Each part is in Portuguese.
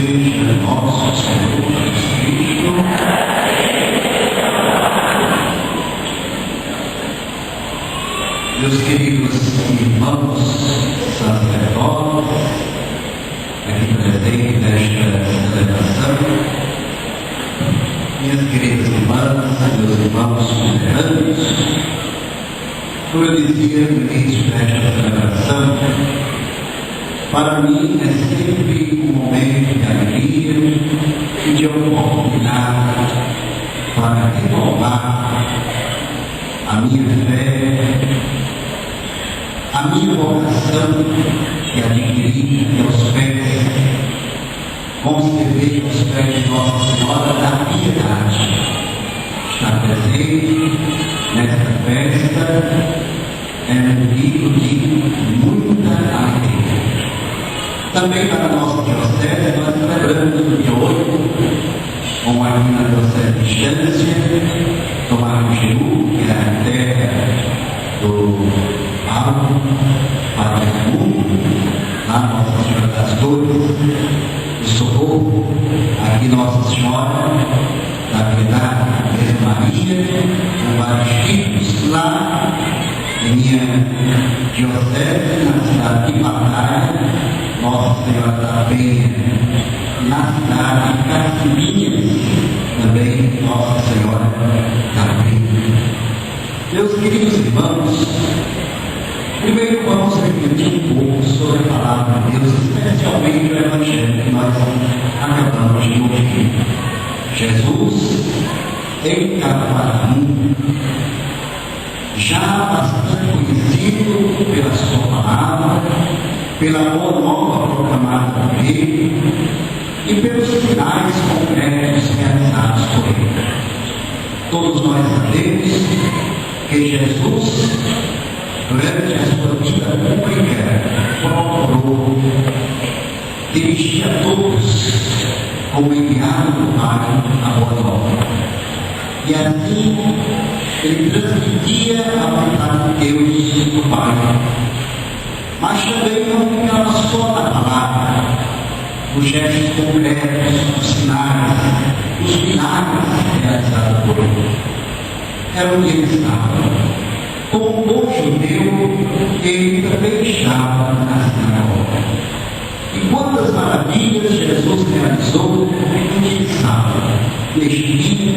seja nosso Senhor Jesus Cristo. Meus queridos irmãos sacerdotes, aqui presentes nesta celebração, minhas queridas irmãs, meus irmãos veteranos, como eu dizia no início desta celebração, para mim é sempre um momento de alegria e de oportunidade para renovar a minha fé, a minha vocação que adquiri aos pés, conceder aos pés de Nossa Senhora da Piedade. Está presente nesta festa é motivo de muita alegria. Também para a nossa diocese, nós celebramos no dia 8, como aqui na diocese de Estância, Tomarugiru, que é a terra do Paulo, Padre Raimundo, lá Nossa Senhora das Dores, do Socorro, aqui Nossa Senhora da Piedade, Virgem Maria, com vários títulos lá em minha diocese, na cidade de Batalha, Nossa Senhora da Penha, na cidade de Cacimbinhas, também Nossa Senhora da Penha. Meus queridos irmãos, primeiro vamos refletir um pouco sobre a palavra de Deus, especialmente o Evangelho que nós acabamos de ouvir. Jesus, em Cafarnaum, já bastante conhecido pela sua palavra, pela boa nova proclamada por ele e pelos sinais concretos realizados por ele. Todos nós sabemos que Jesus, durante a sua vida pública, procurou dirigir a todos como enviado do Pai a boa nova. E assim, ele transmitia a vontade de Deus do Pai. Mas também não ficava só na palavra, os gestos concretos, os sinais, os milagres realizados por ele. Era onde ele estava. Como bom judeu, ele também estava na sinagoga. E quantas maravilhas Jesus realizou onde ele estava. Neste dia,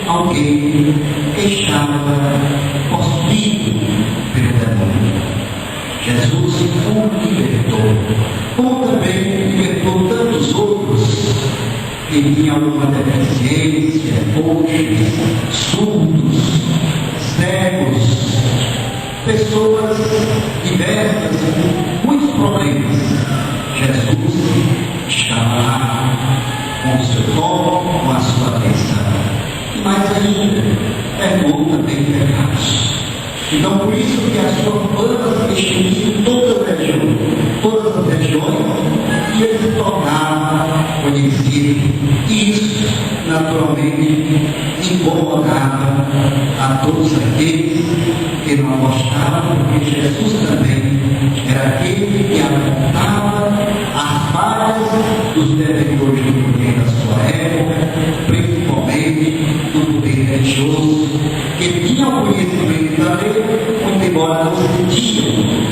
alguém estava possuído pelo demônio. Jesus o libertou, como também libertou tantos outros que tinham alguma deficiência, coxos, surdos, cegos, pessoas diversas, com muitos problemas. Jesus estava lá com o seu corpo, com a sua atenção. E mais ainda, perdoou também pecados. Então, por isso que a sua fama se estendia em todas as regiões, e ele se tornava conhecido. E isso, naturalmente, incomodava a todos aqueles que não gostavam, porque Jesus também era aquele que apontava as falhas dos devedores do poder da sua época, principalmente do poder religioso, que tinham conhecimento da lei, muito embora não sentiam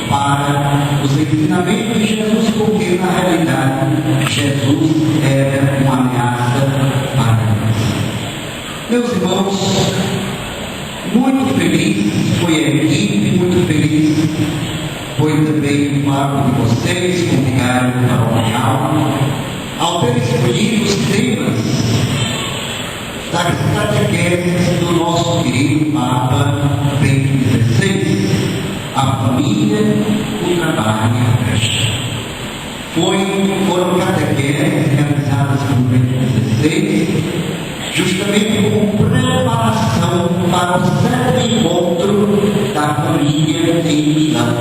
para os ensinamentos de Jesus, porque na realidade Jesus era uma ameaça para nós. Meus irmãos, muito feliz foi a equipe, muito feliz foi também o papo de vocês, com o vigário paroquial, ao ter escolhido os temas das catequeses do nosso querido Papa Bento XVI, a família, o trabalho e a festa. Foram catequeses realizadas pelo Bento XVI, justamente como preparação para o certo encontro da família em Milão.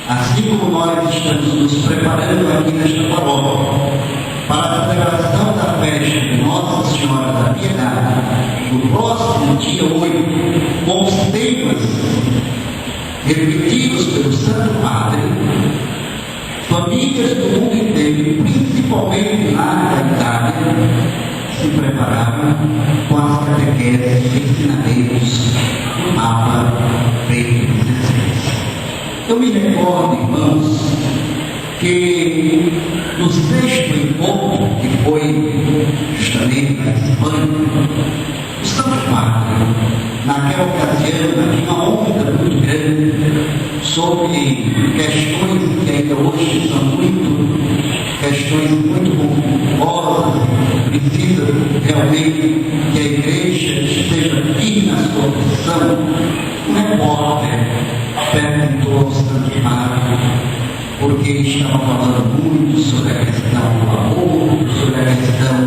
Assim como nós estamos nos preparando aqui nesta paróquia para a celebração da festa de Nossa Senhora da Piedade, no próximo dia 8, com os temas repetidos pelo Santo Padre, famílias do mundo inteiro, principalmente lá da Itália, se preparavam com as catequeses e ensinamentos do Papa Bento XVI. Eu me recordo, irmãos, que no sexto encontro, que foi justamente na Espanha, o Santo Padre, naquela ocasião, havia uma onda muito grande sobre questões que ainda hoje são questões muito confusas, precisa realmente que a igreja esteja firme na sua posição. Um repórter perguntou ao Santo Padre, porque ele estava falando muito sobre a questão do amor, sobre a questão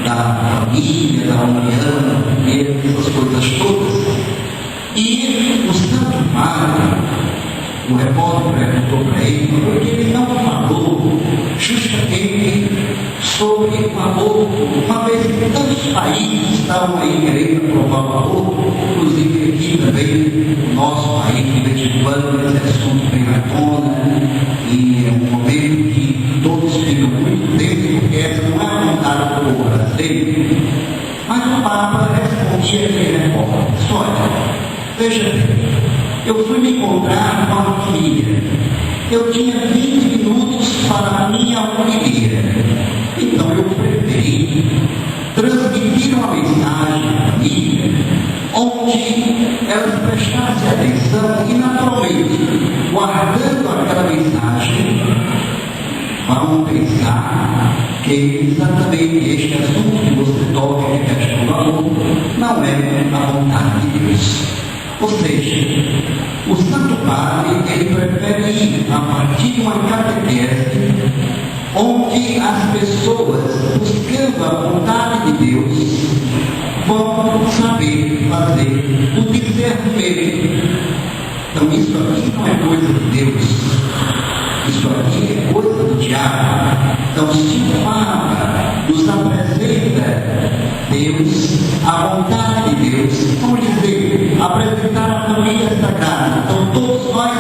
da família, da união, essas coisas todas. E o Santo Padre, o repórter perguntou para ele, porque ele não falou justamente sobre o aborto, uma vez que tantos países estavam aí querendo aprovar o aborto, inclusive aqui também, no nosso país, de vez em quando, esse assunto vem à tona, e é um momento que todos ficam muito tensos, porque essa não é a vontade do povo brasileiro. Mas o Papa respondia aquele repórter: olha, veja bem, eu fui me encontrar com a família. Eu tinha 20 minutos para a minha homilia. Então eu preferi transmitir uma mensagem à família onde elas prestassem atenção e, naturalmente, guardando aquela mensagem, vão pensar que exatamente este assunto que você toca, que é a questão do amor, não é a vontade de Deus. Ou seja, o Santo Padre, ele prefere ir a partir de uma catequese onde as pessoas, buscando a vontade de Deus, vão saber fazer o discernimento. Então isso aqui não é coisa de Deus, isso aqui é coisa do diabo. Então se o Papa nos apresenta Deus, a vontade de Deus, vamos dizer, apresentar a família sagrada. Então todos nós,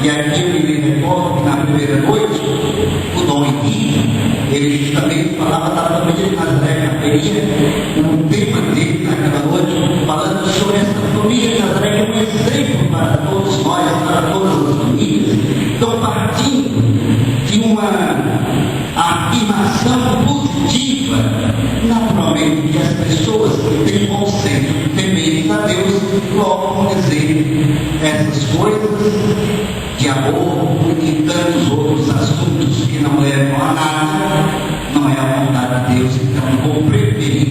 e aqui eu me recordo que na primeira noite, o Dom Henrique, ele justamente falava da família de Nazaré, haveria um tema dele naquela noite, falando sobre essa família de Nazaré, que é um exemplo para todos nós, para todas as famílias. Então, partindo de uma afirmação positiva, naturalmente, que as pessoas que têm bom senso, temem a Deus, logo vão dizer essas coisas de amor e tantos outros assuntos que não levam a nada, não é a vontade de Deus. Então, vou preferir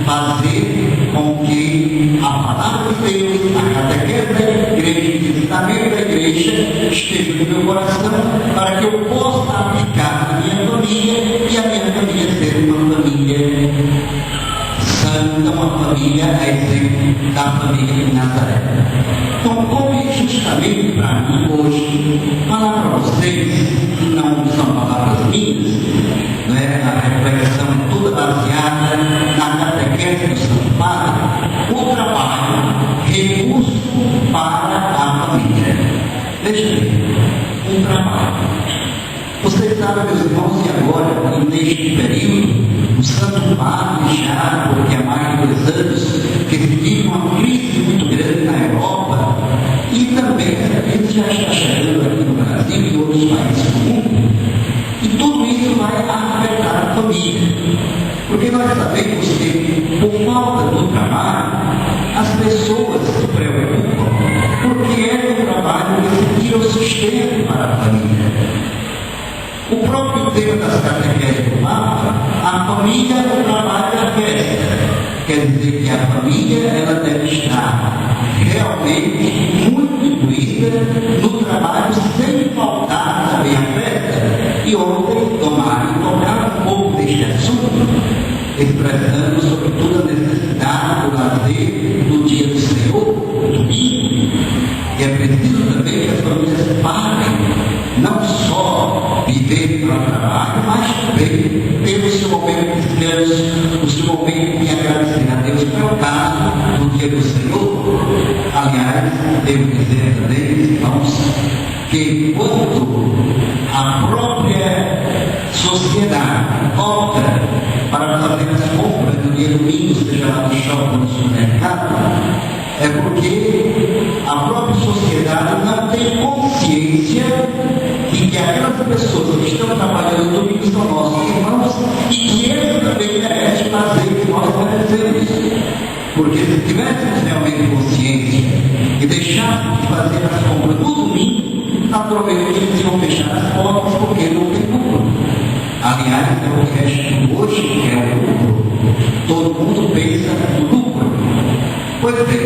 fazer com que a palavra de Deus, a catequese da igreja, o ensinamento da igreja esteja no meu coração, para que eu possa aplicar na minha família e a minha família ser uma família santa, uma família a exemplo da família de Nazaré. Então, como justamente para mim hoje falar para vocês, não são palavras minhas, né? A reflexão é toda baseada na catequese do Santo Padre, o trabalho, recurso para a família. Veja bem, um trabalho. Vocês sabem, meus irmãos, que agora, neste período, o Santo Padre já, porque há mais de 2 anos, que vive uma crise muito grande na Europa, e também essa crise já está chegando aqui no Brasil e em outros países do mundo, e tudo isso vai afetar a família, porque nós sabemos que, por falta do trabalho, as pessoas se preocupam, porque é um trabalho que tira o sustento para a família. O próprio tema das catequeses do Papa, a família, o trabalho e a festa. Quer dizer que a família, ela deve estar realmente muito incluída no trabalho, sem faltar também a festa. E ontem, Tomário tocava um pouco deste assunto, expressando sobretudo a necessidade do lazer do dia do Senhor, do domingo. E é preciso também que as famílias parem, não só viver para o trabalho, mas também ter o seu momento de descanso, o seu momento de agradecer a Deus. Não é o caso do dia do Senhor. Aliás, devo dizer também, irmãos, que quando a própria sociedade opta para fazer as compras no dia domingo, seja lá no shopping ou no supermercado, é porque a própria sociedade não tem consciência de que aquelas pessoas que estão trabalhando no domingo são nossos irmãos e que eles também merecem fazer o que nós merecemos. Porque se tivéssemos realmente consciência e deixássemos de fazer as compras no domingo, naturalmente eles iam fechar as portas porque não tem lucro. Aliás, é o que é hoje que é o lucro. Todo mundo pensa no lucro. Pois bem,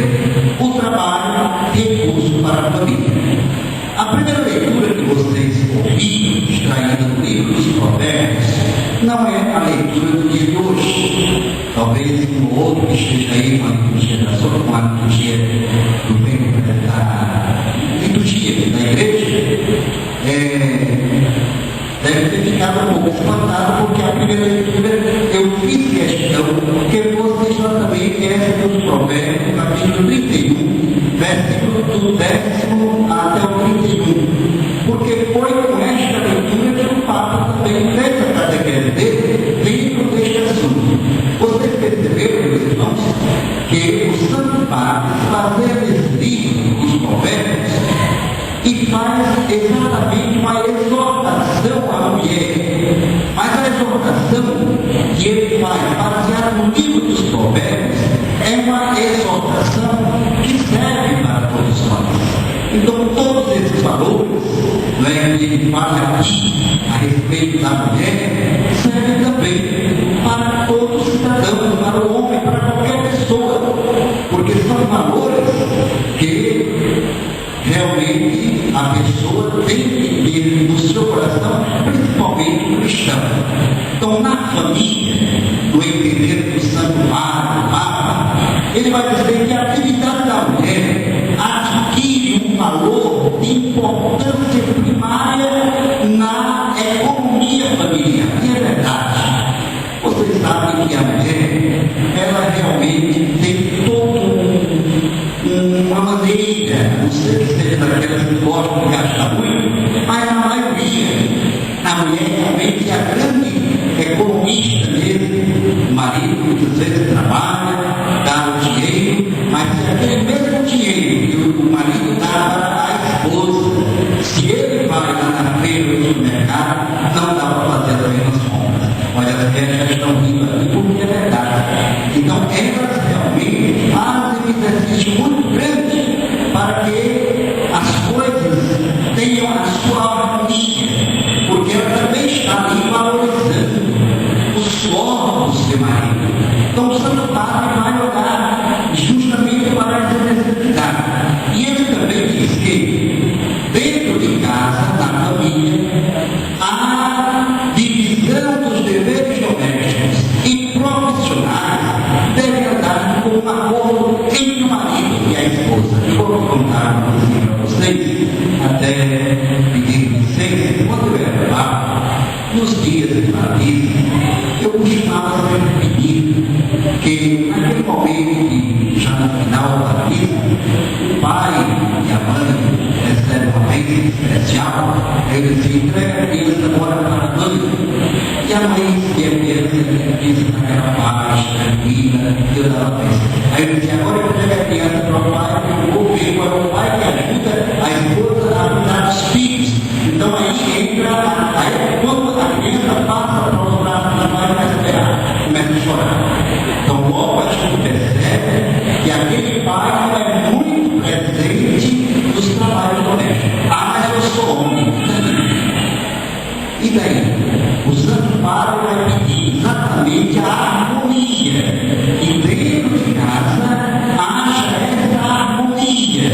o trabalho é recurso para a família. A primeira leitura que vocês ouviram, extraída do livro dos Provérbios, não é a leitura do dia de hoje. Talvez um outro que esteja aí com a liturgia da sua, com a liturgia do tempo da liturgia da igreja, deve ter ficado um pouco espantado, porque a primeira leitura eu fiz questão que vocês já também conhecem dos Provérbios, capítulo 31, versículo do 10 até o 31. Porque foi com esta leitura que o Papa também fez a catequese dele dentro deste assunto. Vocês perceberam, meus irmãos, que o Santo Padre fazendo esse livro dos Provérbios e faz exatamente uma exortação à mulher. Mas a exortação que ele faz, baseada no livro dos Provérbios, é uma exortação que serve para todos nós. Então, todos esses valores que ele fala aqui a respeito da mulher, servem também para todo cidadão, para o homem, para qualquer pessoa, porque são valores que realmente a pessoa tem que ter no seu coração, principalmente o cristão. Então, na família, no entender do Santo Padre, Papa, ele vai dizer que a atividade da mulher adquire um valor de importância primária na economia familiar. E é verdade. Vocês sabem que a mulher, ela realmente tem uma maneira, não sei se seja daquelas que gostam de gastar muito, mas na maioria, a mulher realmente é a grande economista mesmo. O marido muitas vezes trabalha, dá o dinheiro, mas se aquele mesmo dinheiro que o marido dá para a esposa, se ele vai lá na feira ou no mercado, não dá para fazer as mesmas compras. Olha, as mulheres já estão rindo aqui porque é verdade. Então, elas realmente fazem um exercício muito grande para que as coisas tenham a sua harmonia, porque ela também está ali valorizando o suor do seu marido. Então, o Santo Padre vai olhar justamente para essa necessidade. E ele também diz que, dentro de casa, na família, a divisão dos deveres domésticos e profissionais deve andar com um acordo entre o marido e a esposa. Eu vou contar uma coisinha para vocês, até pedir licença. Quando eu era lá, nos dias de batismo, eu costumava sempre pedir que, naquele momento, já no final da batismo, o pai e a mãe recebem uma bênção especial. Eu dizia: entrega a criança agora para a mãe. E a mãe, que é criança, diz naquela paz, tranquila, e eu dava bênção. Aí eu dizia: agora eu entrego a criança para o pai, porque eu vou ver qual é o pai que ajuda a esposa a cuidar dos filhos. Então aí entra, aí quando a criança passa para os braços da mãe, vai esperar, começa a chorar. Então logo a gente percebe que aquele pai não é muito presente nos trabalhos domésticos. Ah, mas eu sou homem. E daí? O Santo Padre vai pedir exatamente a harmonia. E dentro de casa haja essa harmonia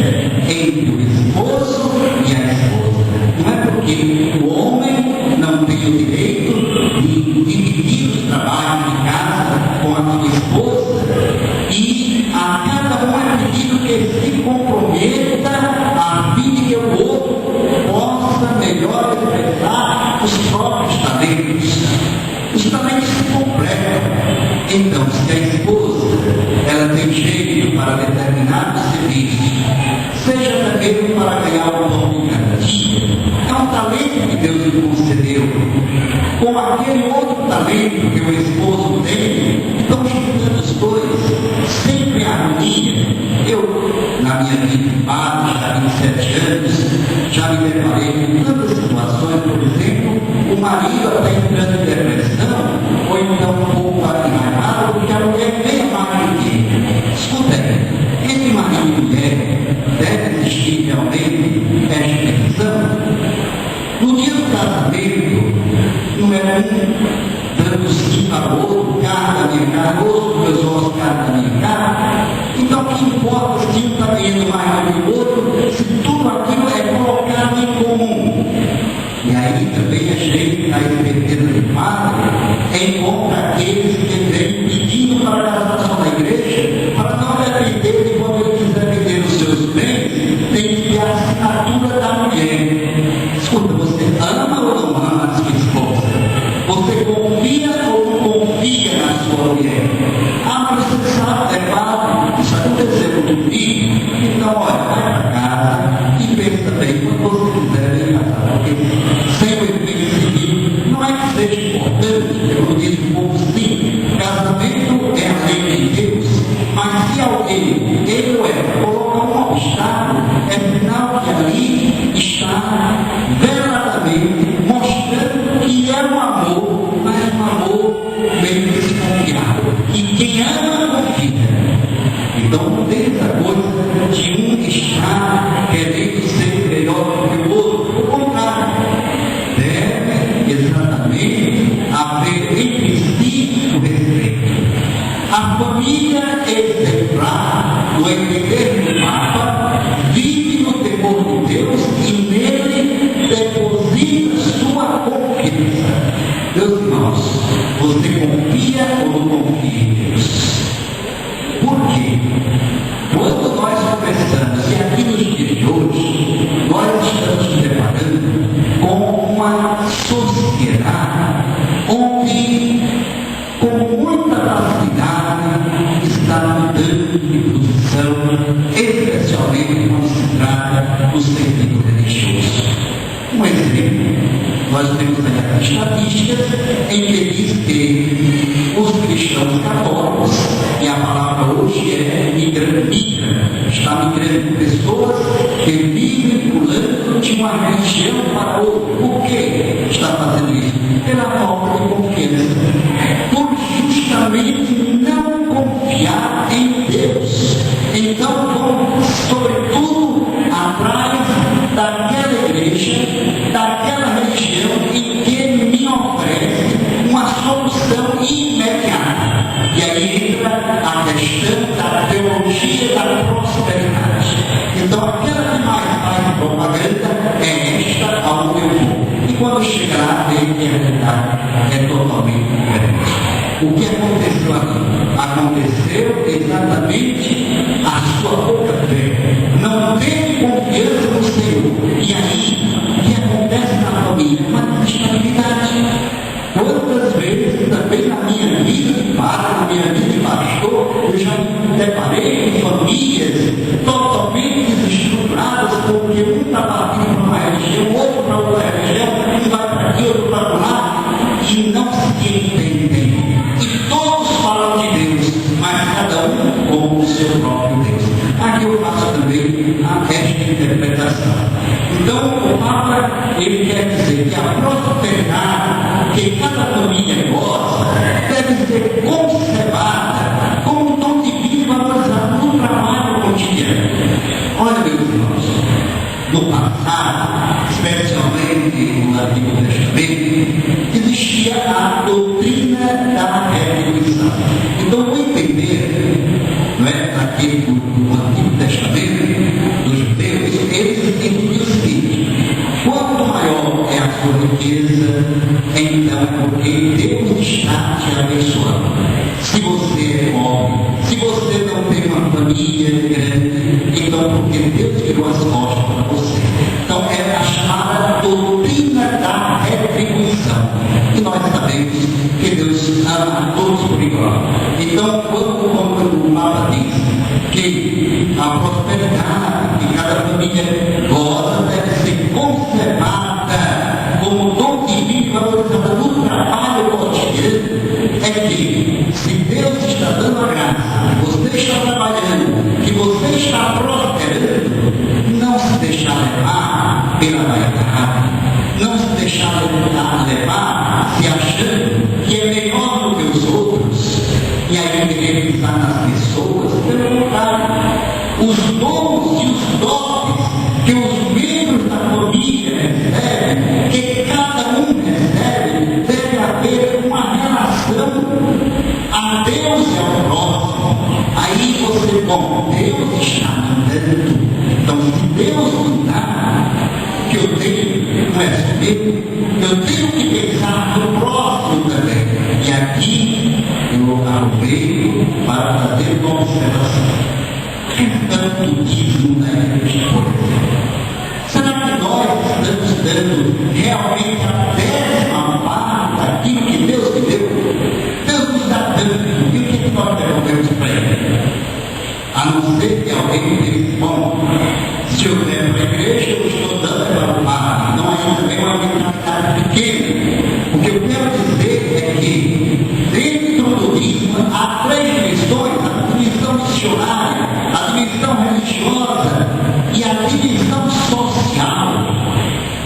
entre o esposo e a esposa. Não é porque o homem não tem o direito de dividir os trabalhos de casa com a sua esposa, e a cada um é pedido que se comprometa a fim de que o outro possa melhor expressar os próprios talentos. Os talentos se completam. Então, se a esposa ela tem jeito para determinados serviços, seja também para ganhar o pão de cada dia. É um talento que Deus lhe concedeu. Com aquele outro talento que o esposo tem, estão juntando os dois, sempre em harmonia. Eu, na minha vida de padre, já há 27 anos, já me deparei com tantas situações, por exemplo, o marido até entrando em depressão, ou então um pouco amarrado, porque a mulher vem mais do que ele. Escuta aí, entre marido e mulher, deve existir realmente esta divisão. No dia do casamento, não é um dando sim para o outro, cara da minha cara, outro meus olhos, cara da minha cara. Então, o que importa se um está ganhando mais do que o outro, se tudo aquilo é colocado em comum. E aí também a gente, na esperteza de padre, encontra aqueles que vêm pedindo para a casação da igreja, para não depender de quando ele quiser vender os seus bens, tem que ter a assinatura da mulher. Escuta, você ama ou não ama a sua esposa? Você confia ou não confia na sua mulher? Ah, mas você sabe, é padre, isso aconteceu comigo. Então, olha, vai para casa e pensa bem, quando você quiser vir casar, porque sem o espírito civil, não é que seja importante, eu diz o povo sim, casamento é a lei de Deus, mas se alguém, ele ou ela, coloca um obstáculo, é sinal que ali está verdadeiramente mostrando que é um amor, mas um amor meio desconfiado. E quem ama, confia. Então não tem essa coisa de um estar querendo ser melhor do que o outro. O contrário. Deve exatamente haver entre si o respeito. A família exemplar, no entender do Papa, vive no temor de Deus e nele deposita sua confiança. Meus irmãos, você confia ou não confia em Deus? Por quê? Quando nós conversamos, e aqui nos dias de hoje, nós estamos nos deparando com uma sociedade onde, com muita facilidade, está mudando de posição, especialmente quando se trata do sentido religioso. Um exemplo, nós temos aí as estatísticas em que diz que os cristãos católicos, e a palavra hoje é migra, está migrando pessoas que vivem pulando de uma religião para outra. Por que está fazendo isso? Pela falta de confiança. Por justamente não confiar em Deus. Então vão, sobretudo, atrás daquela igreja, daquela religião em que me oferece uma solução imediata. E aí entra a questão da teologia da prosperidade. Então aquela que mais faz propaganda é esta ao eu vou. E quando chega lá, vê que a realidade é totalmente diferente. O que aconteceu aqui? Aconteceu exatamente a sua pouca fé. Não teve confiança no Senhor. E aí, o que acontece na família? Uma instabilidade. Quantas vezes também na minha vida de padre, na minha vida de pastor, eu já me deparei com famílias totalmente desestruturadas, porque um está partindo para uma religião, outro para outra religião, um vai para aqui, outro para lá, e não se entendem. E todos falam de Deus, mas cada um com o seu próprio Deus. Aqui eu faço também esta interpretação. Então, o Papa, ele quer dizer que a prosperidade que cada família gosta deve ser conservada como um dom divino e valorizado no trabalho cotidiano. Olha, meus irmãos, no passado, especialmente no Antigo Testamento, existia a doutrina da retribuição. Então, vou entender, não é, aqui no Antigo Testamento, dos judeus, eles entendiam o seguinte: quanto maior é a sua riqueza, então é porque Deus está te abençoando. Se você é pobre, se você não tem uma família grande, então porque Deus virou as costas para você. Então é a chamada doutrina da retribuição. E nós sabemos que Deus ama a todos por igual. Então, quando o Papa diz que a prosperidade que cada família goza deve ser conservada como dom divino valorizada no trabalho cotidiano. É que, se Deus está dando a graça, que você está trabalhando, que você está prosperando, não se deixar levar pela vaidade, não se deixar levar se achando que é melhor do que os outros, e aí querer pensar nas pessoas. Pelo contrário, os dons e os dotes que os membros da família recebem, que cada um recebe, deve haver uma relação a Deus e ao próximo. Aí você, bom, Deus está me dando. Então, se Deus me dá, que eu tenho que receber, eu tenho que pensar no próximo também. E aqui eu aproveito para fazer uma observação. Tanto dízimo na igreja, por exemplo. Será que nós estamos dando realmente a 10ª parte daquilo que Deus me deu? Deus nos dá tanto, e o que nós devolvemos para Ele? A não ser que alguém diz, bom, se eu der para a igreja, eu estou dando para o Pai. Não é também uma mentalidade pequena. O que eu quero dizer é que, dentro do dízimo, há 3 dimensões: a dimensão missionária, a dimensão religiosa e a dimensão social.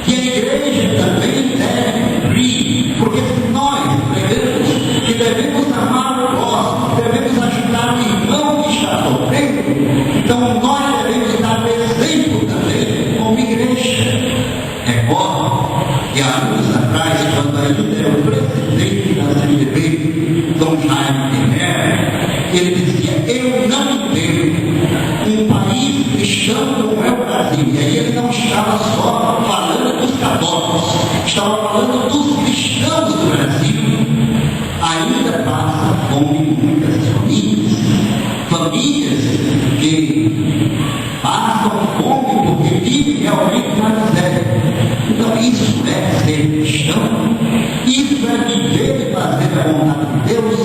E a igreja também deve cumprir, porque se nós pregamos que devemos amar o próximo, devemos ajudar o irmão que está sofrendo, então nós devemos dar exemplo também como igreja. Recordo que há anos atrás, quando ainda era o presidente da CNBB, Dom Jaime Temer, ele dizia: eu não entendo um país cristão como é o Brasil. E aí ele não estava só falando dos católicos, estava falando dos cristãos do Brasil. Ainda passa fome em muitas famílias que passam fome porque vivem realmente na miséria. Então isso é ser cristão, isso é viver e fazer a vontade de Deus.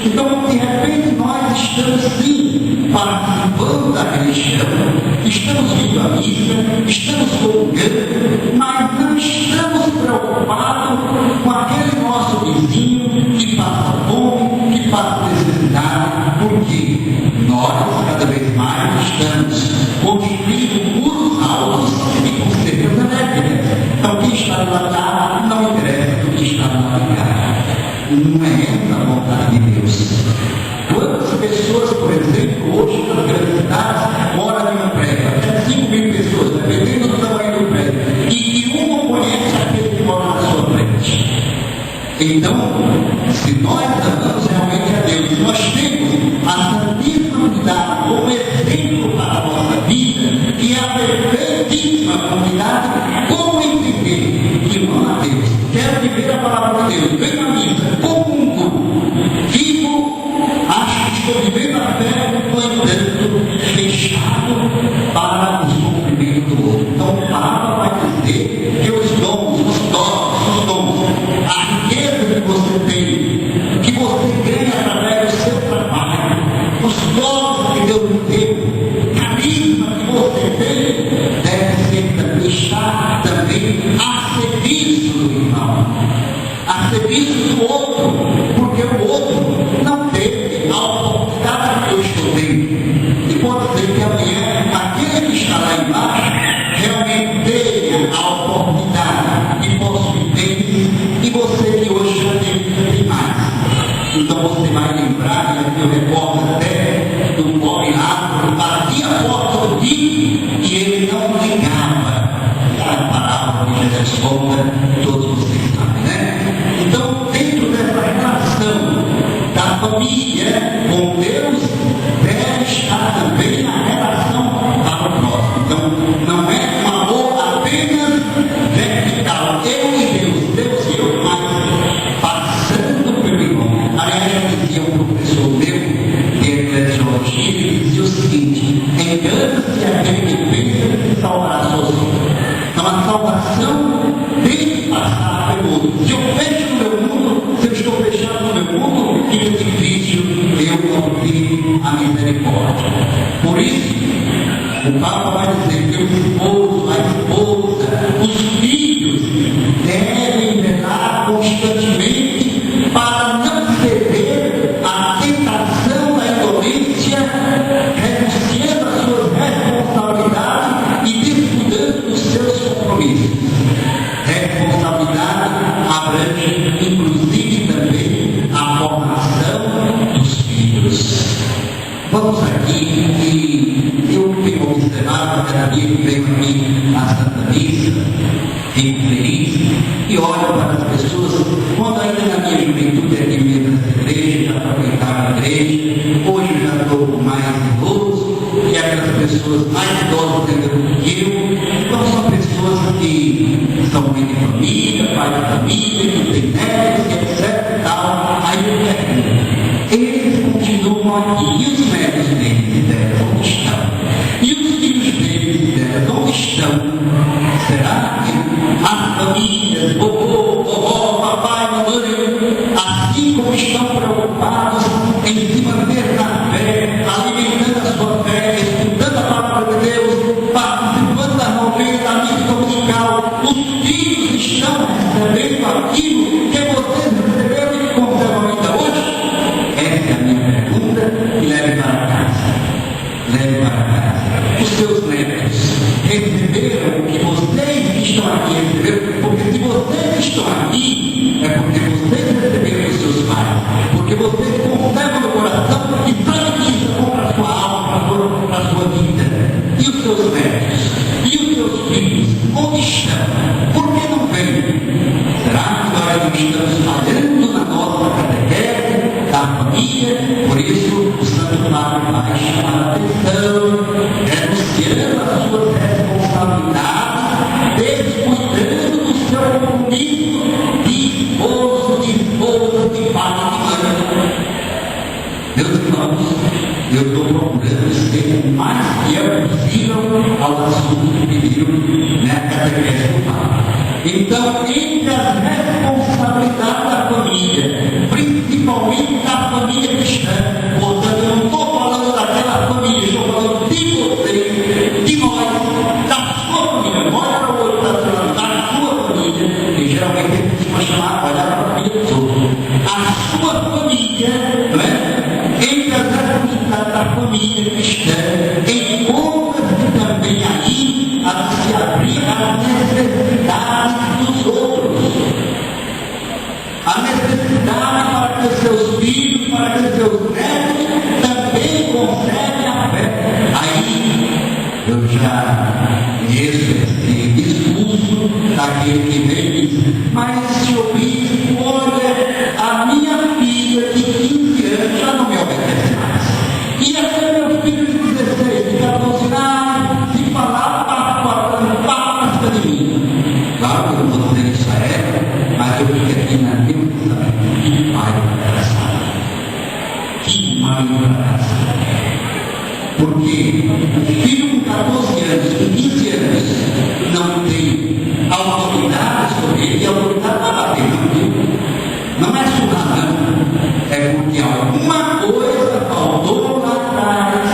Então, de repente, nós estamos sim participando da religião, estamos vindo à missa, estamos comungando, mas não estamos preocupados com aquele nosso vizinho que passa fome, que passa necessidade, porque nós cada vez mais estamos construindo muros altos e com certeza elétricas. Então, quem está do lado cá não interessa o que está do lado de cá. Não é essa a vontade de Deus. Quantas pessoas, por exemplo, hoje nas grandes cidades, moram em um prédio, até 5.000 pessoas, dependendo do tamanho do prédio, e que um não conhece aquele que mora na sua frente. Então, se nós amamos realmente a Deus, nós temos a Santíssima Unidade como exemplo para a nossa vida, que é a perfeitíssima comunidade, como entender que eu amo a Deus, quero viver a palavra de Deus, venho à missa, comungo, vivo, acho que estou vivendo a fé, no entanto, fechado para o sofrimento do outro. Então, a palavra vai dizer que os dons, a riqueza que você tem, que você ganha através do seu trabalho, os dons que Deus lhe deu, carisma que você tem, deve ser estar também a serviço do irmão, a serviço do outro, porque o outro não teve a oportunidade que eu estou tendo. E pode ser que amanhã aquele que está lá embaixo realmente tenha a oportunidade e possibilidade, e você que hoje já tem mais. Então você vai lembrar, e eu recordo até do pobre Lázaro, batia a porta do rico e ele não ligava. A palavra que Jesus conta, todos vocês sabem, né? Então, dentro dessa relação da família com Deus, deve estar também a relação para o próximo. Então, não é um amor apenas vertical, eu e Deus, Deus e eu, mas passando pelo irmão. Aliás, eu dizia um professor meu, que é eclesiologia, ele dizia o seguinte: engana-se aquele que pensa que salvará sozinho. Então, a salvação tem que passar pelo outro. Se eu fecho no meu mundo, se eu estou fechado no meu mundo, fica difícil eu cumprir a misericórdia. Por isso, O Papa vai dizer que o esposo, a esposa, os filhos devem velar constantemente para não ceder à tentação da indolência, renunciando às suas responsabilidades e descuidando dos seus compromissos. Responsabilidade abrange inclusive também a formação dos filhos. Vamos aqui, e eu tenho observado cada dia que venho aqui à Santa Missa, fico feliz e olho para as pessoas, quando ainda na minha juventude aqui mesmo nessa igreja, já frequentava a igreja, hoje já estou mais idoso, e aquelas pessoas mais idosas ainda do que eu, então são pessoas que são mãe de família, pai de família, que tem netos, etc e tal. Aí eu pergunto, eles continuam aqui, e os netos deles, onde estão? E os filhos deles, onde estão? Será que as famílias, vovô, papai, mamãe, assim como estão preocupados em se manter na fé, alimentando a sua fé, estudando a palavra de Deus, participando da novena, da missa dominical, os filhos estão recebendo aquilo que vocês receberam e conservam ainda hoje? Essa é a minha pergunta, e leve para casa. Leve para casa. Os seus netos receberam o que vocês que estão aqui receberam, porque se vocês estão aqui, é porque vocês receberam dos seus pais, porque vocês conservam no coração e transmitem para a sua alma, para a sua vida. E os seus netos? E os seus filhos? Onde estão? Por que não vêm? Será que nós não estamos falhando na nossa catequese da família? Por isso, o Santo Padre vai chamar a atenção, renunciando às suas responsabilidades, descuidando do seu compromisso de esposo, de pai e de mãe. Meus irmãos, eu estou procurando ser o mais fiel possível aos assuntos que pediram na catequese do Papa. Então, entre as responsabilidades da família, principalmente da família cristã, portanto, eu não estou falando daquela família, estou falando de vocês, de nós, da sua família, não olha para o outro, da sua família, que geralmente a gente vai chamar, olhar para a família dos outros. A sua família, não é? Entre as responsabilidades da família cristã, encontra-se também aí a se abrir às necessidades dos outros. A necessidade para que os seus filhos, para que os seus netos também conservem a fé. Aí eu já conheço esse discurso daquele que vem e diz, mas senhor bispo, olha, a minha filha de 15 anos já não me obedece mais. E até meu filho de 16, de 14 anos, se falar, passa de mim. Claro que eu não vou dizer isso a ela, mas eu fico aqui na minha pensamento, que pai fracassado. Que mãe fracassada. Porque o filho com 14 anos, com 15 anos, não tem autoridade sobre ele, e a autoridade vai bater, não é surrar, não. É porque alguma coisa faltou lá atrás.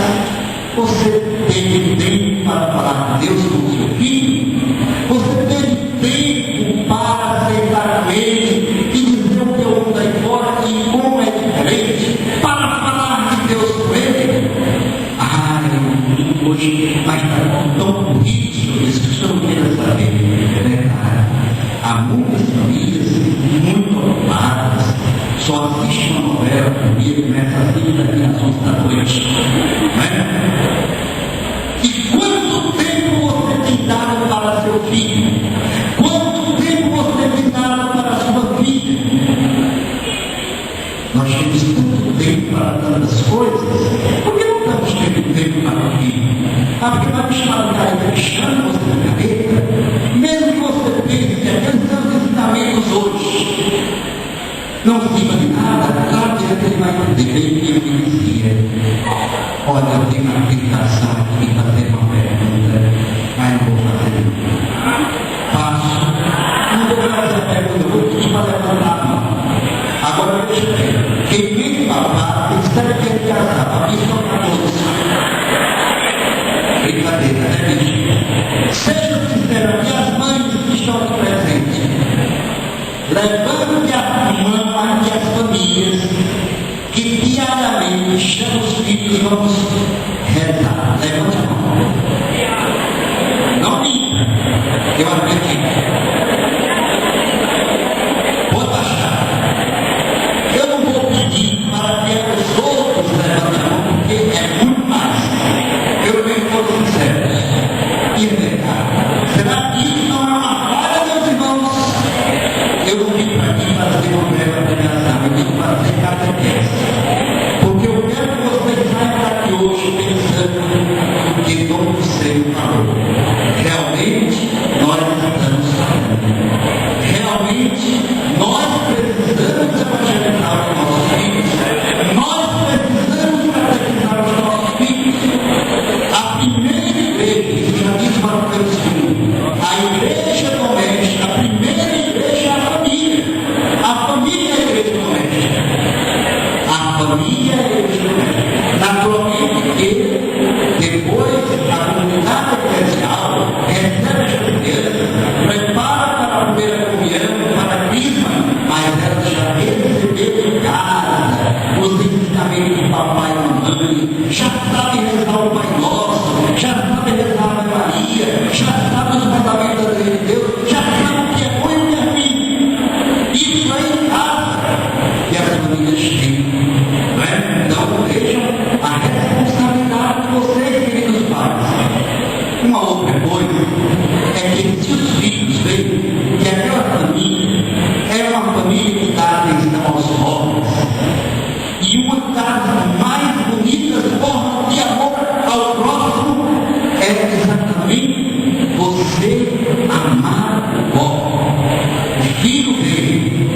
Você teve tempo para falar com Deus com o seu filho? Você teve tempo para aceitar com ele e dizer o teu mundo aí fora e como é diferente? Para falar de Deus com ele? Hoje, mas está tão corrido sobre isso que eu não quero saber. É verdade. Há muitas famílias muito ocupadas, só assistem uma novela comigo nessa vida aqui às 11 da noite. Não é? E quanto tempo você tem dado para seu filho? Quanto tempo você tem dado para sua filha? Nós temos tanto tempo para tantas coisas, por que não estamos tendo tempo para o filho? Porque vai me chamar de cara cristã, você na cabeça, mesmo que você pense que aqueles seus ensinamentos hoje não sirva de nada, claro que ele vai entender que eu me dizia. Olha, eu tenho uma tentação aqui de fazer uma pergunta, mas não vou fazer. Faço. Não vou fazer a pergunta, vou pedir para levantar a mão. Agora veja bem, quem vem falar, espera que ele casar, para mim só para todos. brincadeira, né, mentira. Seja sincero, e as mães que estão aqui presentes, levante a mão aqui as famílias que diariamente chamam os filhos, vamos rezar. Levante a mão. Não minta, eu acredito. Pode baixar. Eu não vou pedir para que os outros levantem a mão, porque é muito mais. Eu venho todos sinceros. E é verdade. Será que isso não é uma falha, meus irmãos? Eu não vim para aqui fazer uma breve pregação, eu vim fazer catequese. Porque eu quero que vocês saiam daqui hoje pensando no que Dom Conselho falou. Realmente, nós estamos falando. Realmente, nós precisamos evangelizar os nossos filhos. Nós precisamos catequizar os nossos filhos. A primeira igreja, já disse para o meus filhos, a igreja doméstica, a primeira igreja é a família. A família é a igreja doméstica. A família é a igreja doméstica. Naturalmente que depois a comunidade eclesial recebe as crianças, prepara para a primeira comunhão, para a crisma, mas ela já recebeu em casa os ensinamentos de papai e mamãe, já sabe rezar o Pai Nosso, já sabe rezar a Ave Maria, já sabe os mandamentos da lei de Deus, já sabe o que é bom e o que é ruim. Isso é em casa que as famílias têm. Não é? Então vejam a responsabilidade de vocês, queridos pais. Uma outra coisa é que se os filhos veem que aquela família é uma família que dá atenção aos pobres, e uma das mais bonitas formas de amor ao próximo é exatamente você amar o pobre. O filho dele,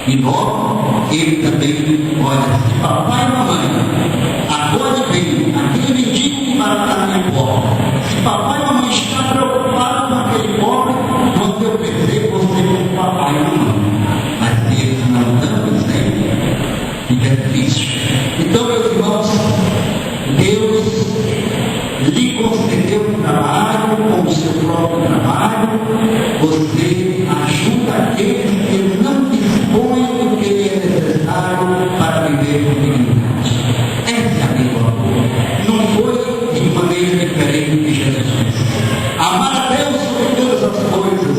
e logo ele também, olha, se papai e mamãe agora vem aquele mendigo que vai estar no pobre, se papai e mamãe está preocupado com aquele pobre, quando eu percebo você com papai e mamãe, mas se eles não dão exemplo, fica difícil. Então, meus irmãos, Deus lhe concedeu um trabalho com o seu próprio trabalho, você ajuda aqueles que não dispõem do que é necessário para viver com dignidade. Essa é a lei do amor. Não foi de maneira diferente que Jesus fez. Amar a Deus sobre todas as coisas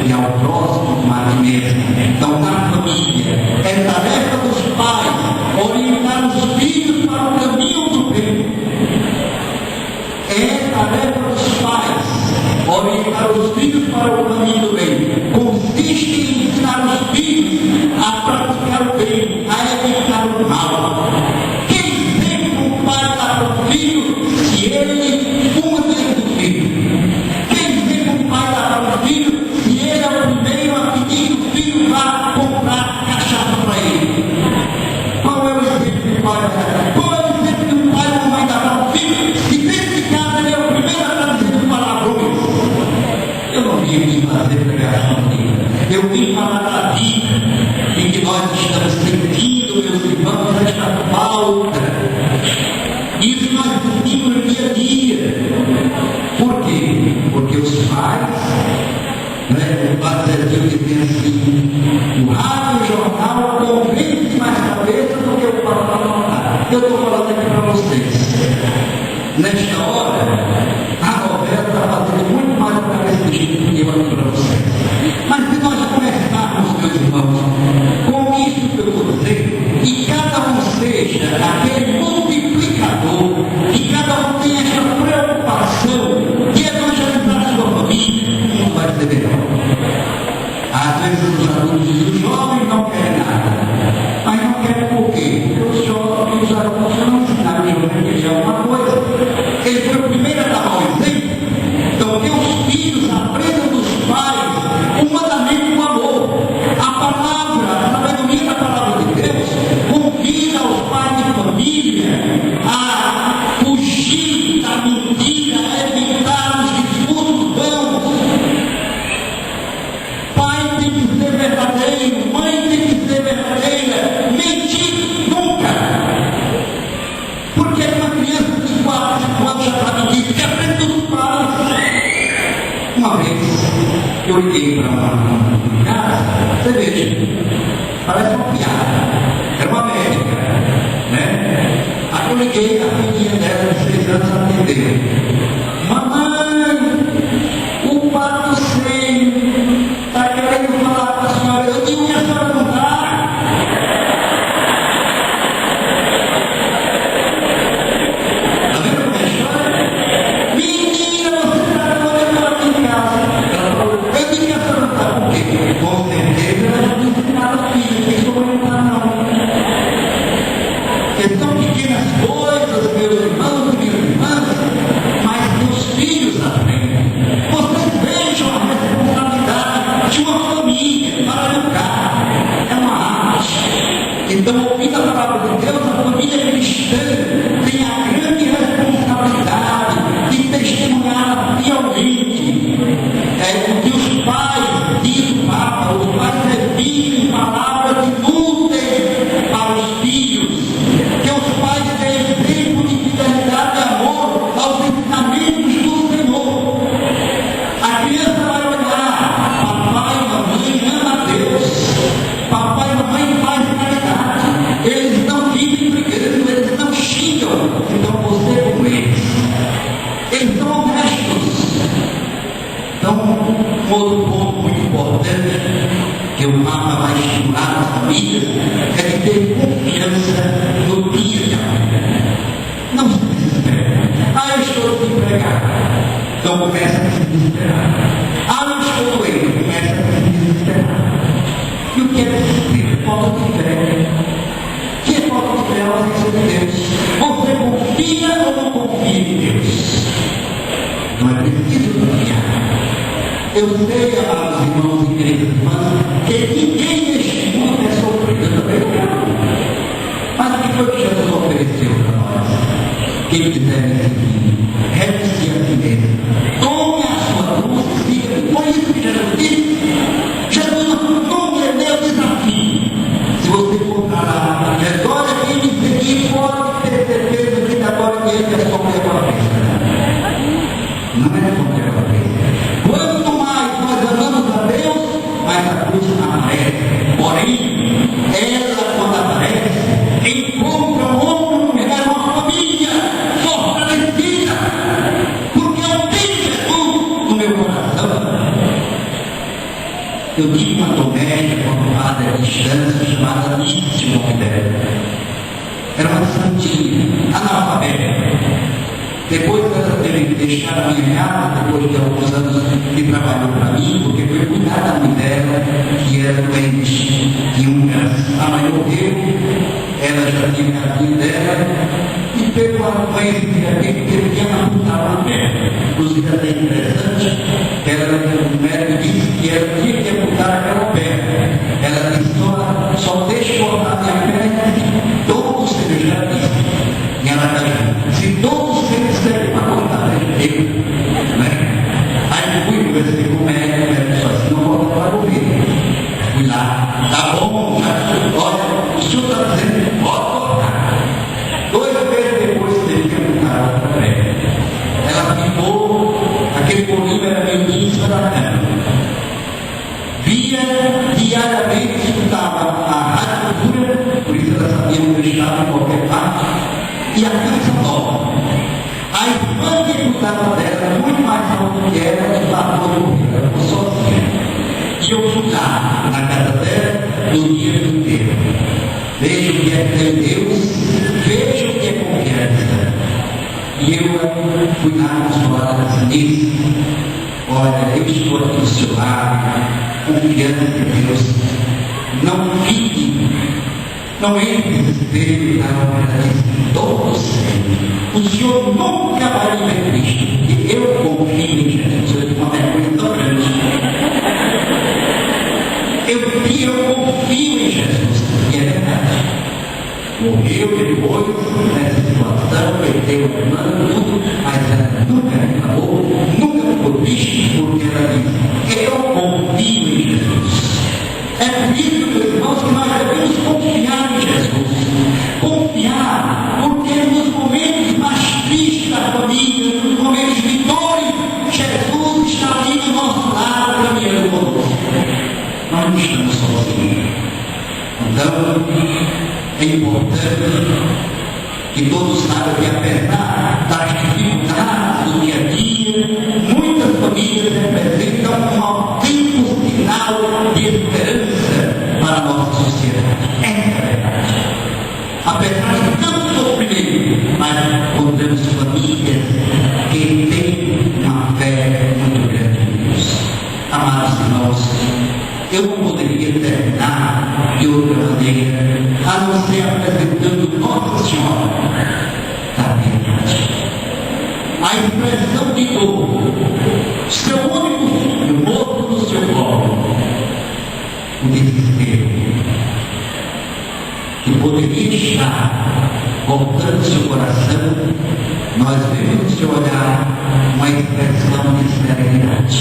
e ao próximo como a ti mesmo. Então, na família, é tarefa dos pais orientar os filhos para o caminho do bem. É tarefa dos pais orientar os filhos para o caminho do bem. Consiste em ensinar os filhos a praticar o bem, a evitar o mal. Quem sempre o pai dá para o filho se ele fuma dentro do filho? Quem sempre o pai dá para o filho se ele é o primeiro a pedir que o filho vá comprar cachaça para ele? Qual é o exemplo que o pai dá? Qual é o exemplo que o pai ou a mãe dá para o filho se dentro de casa ele é o primeiro a estar dizendo palavrões? Eu não vim aqui fazer pregação aqui. Eu vim falar da vida em que nós estamos sentindo, meus irmãos, esta falta. Isso nós sentimos no dia a dia. Por quê? Porque os pais, o pastorzinho que tem assim, o rádio e o jornal convence mais cabeça do que o papai. Eu estou falando aqui para vocês. Nesta hora, a novela está fazendo muito mais para cabeça do que eu aqui para vocês. Mas se nós começarmos, meus irmãos, com isso que eu estou dizendo, e cada um seja aquele multiplicador, e cada um tenha essa preocupação de evangelizar a sua família, não vai ser melhor. Às vezes os adultos e os jovens não querem nada. Mas não querem por quê? Porque os jovens e os adultos não ensinaram que é uma coisa. Ele foi o primeiro a dar mau exemplo. Então, que os filhos aprendam dos pais o mandamento do amor. A palavra, a sabedoria da palavra de Deus, convida os pais de família a fugir da mentira, a evitar os discursos vãos. Pai tem que ser verdadeiro, mãe tem que ser verdadeira, mentir nunca. Porque uma criança de 4, 5 anos já está mentindo, eu liguei para uma casa, você veja, parece uma piada, era uma médica, né? Aí eu liguei, a filhinha dela de 6 anos atendeu. Mamãe, o pato seio está querendo falar com a senhora. Eu digo que a senhora não está. Está vendo como é a história? Menina, você está olhando aqui em casa. Ela falou, eu digo que a senhora não está. Por quê? Com certeza ela não ensinava a filha, tem que orientar não. São pequenas coisas, meus irmãos e minhas irmãs, mas meus filhos aprendem. Vocês vejam a responsabilidade de uma família para educar. É uma arte. Então, ouvindo a palavra de Deus, a família cristã tem a grande responsabilidade de testemunhar fielmente. O que os pais, diz o Papa, os pais repetem palavras inúteis para os filhos. Que os pais têm exemplo de fidelidade e amor aos ensinamentos do Senhor. A criança vai olhar, papai e mamãe amam a Deus, papai e mamãe fazem caridade, eles não vivem brigando, eles não xingam, então você com eles. Eles são honestos. Então, um outro ponto muito importante que o Papa vai estimular as famílias é de ter confiança no dia de amanhã. Não se desespere. Eu estou desempregado. Então começa a se desesperar. Eu estou doente. Começa a se desesperar. E o que é desespero? Falta de fé. O que é falta de fé? A ausência de Deus. Você confia ou não confia em Deus? Não é preciso confiar. Eu sei, amados irmãos e queridas irmãs, que ninguém neste mundo é sofrido pelo. Mas o que foi que Jesus ofereceu para nós? Quem quiser me seguir, reve-se a si mesmo, tome a sua cruz e siga. Foi isso que Jesus disse. Jesus não perdeu o desafio. Se você for para lá, olha quem me seguir, pode ter certeza que agora que ele é só qualquer vez. Não é só qualquer vez. Quanto mais nós amamos a Deus, mais a cruz aparece. Porém, ela, quando aparece, encontra um homem, uma família fortalecida, porque eu tenho Jesus no meu coração. Eu tive uma doméstica formada à distância chamada Lícia, o nome dela. Era uma santinha, analfabeta. Depois dela ter deixado a minha casa, depois de alguns anos que trabalhou para mim, porque foi cuidar da mãe dela, que era doente de um câncer. A mãe morreu, ela já tinha a filha dela, e pegou a doença que teve que amputar o pé. Inclusive, até interessante, o médico disse que ela tinha que amputar aquela pé. Ela disse, só deixa cortar minha perna se todos vocês já disse. E ela está se todos vocês serem para cortar eu, né? Aí fui conversei com o médico disse assim, não volta para morrer. Fui lá, tá bom, olha, o senhor está dizendo, pode cortar. 2 meses depois teve que amputar outra perna. Ela ficou, aquele bolinho era meio disso da cama. Via diariamente, escutava a rádio cultura, por isso ela sabia onde eu estava em qualquer parte, e a canção nova. A irmã que cuidava dela, muito mais alto que ela, de lá foi morrer, ela ficou sozinha. E eu fui lá, na casa dela, no dia do enterro. Veja o que é ter Deus, veja o que é confiança. E eu fui lá nos falar nisso. Olha, eu estou aqui do seu lado, confiando em Deus. Não fique, não entre em desespero, não, todos sempre. O Senhor nunca vai me ver triste, porque eu confio em Jesus. Eu tenho uma vergonha tão grande. Eu confio em Jesus, e é verdade. Morreu depois nessa situação, perdeu a irmã, tudo, mas ela nunca reclamou, nunca ficou triste, porque ela disse, eu confio em Jesus. É por isso, meus irmãos, que nós devemos confiar em Jesus. Confiar, porque nos momentos mais tristes da família, nos momentos nós não estamos sozinhos. Então, é importante que todos saibam que, apesar das dificuldades do dia a dia, muitas famílias representam um autêntico sinal de esperança para a nossa sociedade. É verdade. Apesar de tanto sofrimento, mas encontramos famílias que têm uma fé muito grande em Deus. Amados irmãos, eu não poderia terminar de outra maneira, a não ser apresentando Nossa Senhora da Piedade. A expressão de dor, seu único filho morto no seu colo, o desespero, que poderia estar voltando seu coração, nós devemos de olhar uma expressão de serenidade,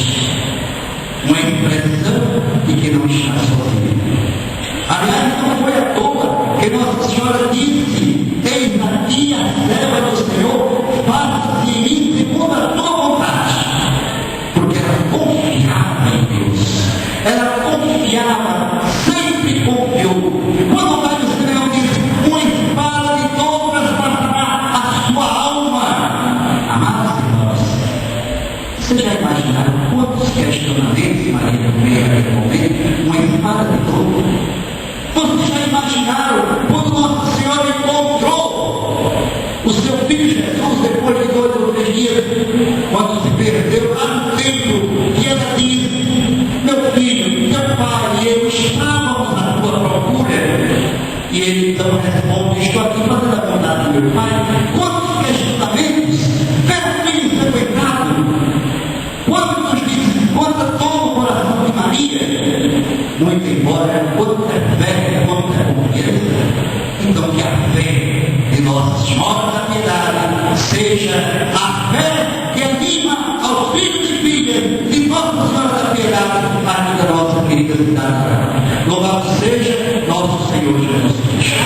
uma expressão de que não está sozinho. Aliás, não foi à toa que Nossa Senhora disse: eis aqui a serva do Senhor, faça-se em mim segundo a tua vontade. Porque ela confiava em Deus, ela confiava, sempre confiou. Quando o Pai do Senhor diz: uma espada de dor transpassará a sua alma. Amados irmãos, vocês já imaginaram quantos questionamentos Maria teve naquele momento? Uma espada de dor. Vocês já imaginaram quando Nossa Senhora encontrou o seu filho Jesus depois de 2 ou 3 dias, quando se perdeu lá no templo, que ela disse: meu filho, teu pai e eu estávamos à tua procura. E ele então responde: estou aqui fazendo a vontade do meu pai. Quantos questionamentos? Pelo filho sequestrado. Quanta dor no coração de Maria, muito embora, quanta fé, quanta confiança. Então, que a fé de Nossa Senhora da Piedade seja a fé que anima aos filhos e filhas de Nossa Senhora da Piedade, aqui da nossa querida cidade. Louvado seja nosso Senhor Jesus Cristo.